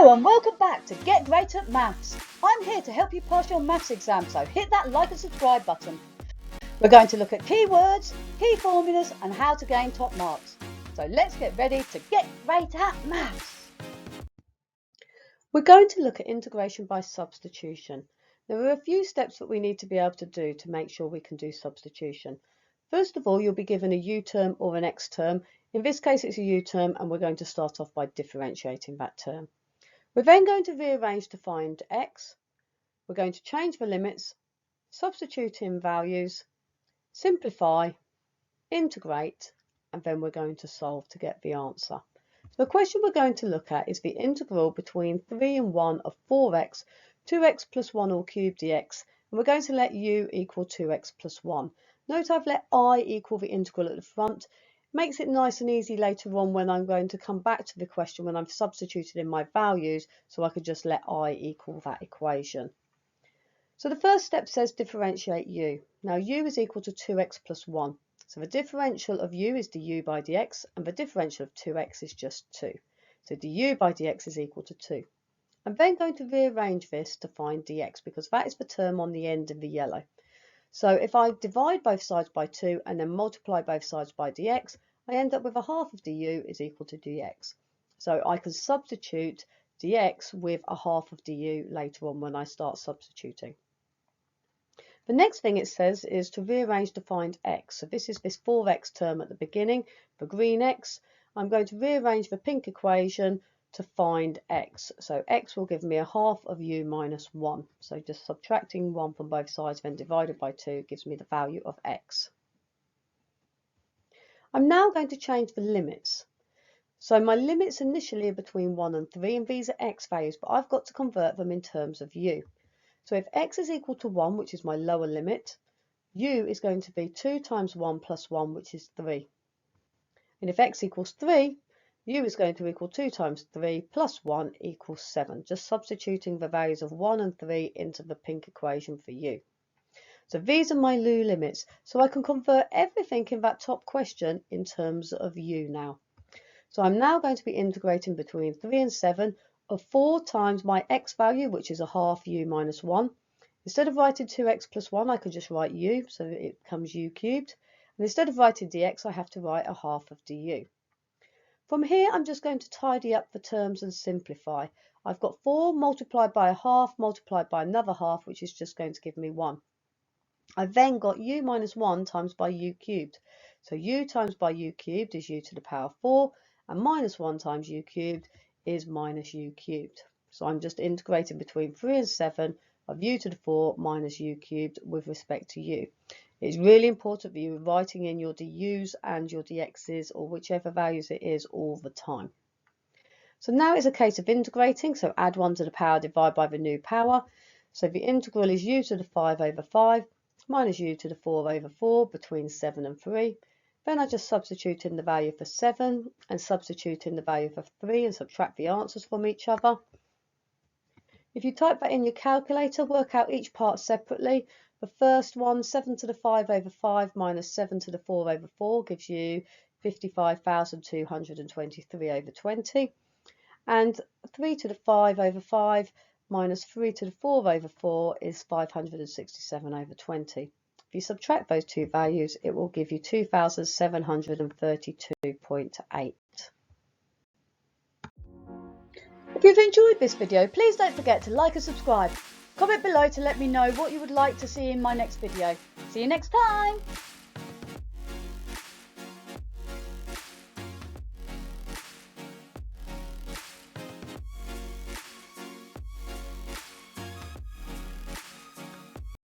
Hello and welcome back to Get Great at Maths. I'm here to help you pass your maths exam, so hit that like and subscribe button. We're going to look at keywords, key formulas and how to gain top marks. So let's get ready to get great at maths. We're going to look at integration by substitution. There are a few steps that we need to be able to do to make sure we can do substitution. First of all, you'll be given a U term or an X term. In this case, it's a U term and we're going to start off by differentiating that term. We're then going to rearrange to find X. We're going to change the limits, substitute in values, simplify, integrate, and then we're going to solve to get the answer. So the question we're going to look at is the integral between 3 and 1 of 4x, 2x plus 1 all cubed dx, and we're going to let u equal 2x plus 1. Note I've let I equal the integral at the front. Makes it nice and easy later on when I'm going to come back to the question when I've substituted in my values, so I could just let I equal that equation. So the first step says differentiate u. Now u is equal to 2x plus 1. So the differential of u is du by dx and the differential of 2x is just 2. So du by dx is equal to 2. I'm then going to rearrange this to find dx because that is the term on the end in the yellow. So if I divide both sides by 2 and then multiply both sides by dx, I end up with a half of du is equal to dx. So I can substitute dx with a half of du later on when I start substituting. The next thing it says is to rearrange to find x. So this is this 4x term at the beginning, the green x. I'm going to rearrange the pink equation to find x. So x will give me a half of u minus 1. So just subtracting 1 from both sides, then divided by 2 gives me the value of x. I'm now going to change the limits. So my limits initially are between 1 and 3, and these are x values, but I've got to convert them in terms of u. So if x is equal to 1, which is my lower limit, u is going to be 2 times 1 plus 1, which is 3. And if x equals 3, u is going to equal 2 times 3 plus 1 equals 7, just substituting the values of 1 and 3 into the pink equation for u. So these are my u limits, so I can convert everything in that top question in terms of u now. So I'm now going to be integrating between 3 and 7 of 4 times my x value, which is a half u minus 1. Instead of writing 2x plus 1, I could just write u, so it becomes u cubed. And instead of writing dx, I have to write a half of du. From here, I'm just going to tidy up the terms and simplify. I've got 4 multiplied by a half multiplied by another half, which is just going to give me 1. I've then got u minus 1 times by u cubed. So u times by u cubed is u to the power 4, and minus 1 times u cubed is minus u cubed. So I'm just integrating between 3 and 7 of u to the 4 minus u cubed with respect to u. It's really important that you're writing in your du's and your dx's or whichever values it is all the time. So now it's a case of integrating, so add 1 to the power, divide by the new power. So the integral is u to the 5 over 5 minus u to the 4 over 4 between 7 and 3. Then I just substitute in the value for 7 and substitute in the value for 3 and subtract the answers from each other. If you type that in your calculator, work out each part separately. The first one, 7 to the 5 over 5 minus 7 to the 4 over 4 gives you 55,223 over 20. And 3 to the 5 over 5 minus 3 to the 4 over 4 is 567 over 20. If you subtract those two values, it will give you 2,732.8. If you've enjoyed this video, please don't forget to like and subscribe. Comment below to let me know what you would like to see in my next video. See you next time!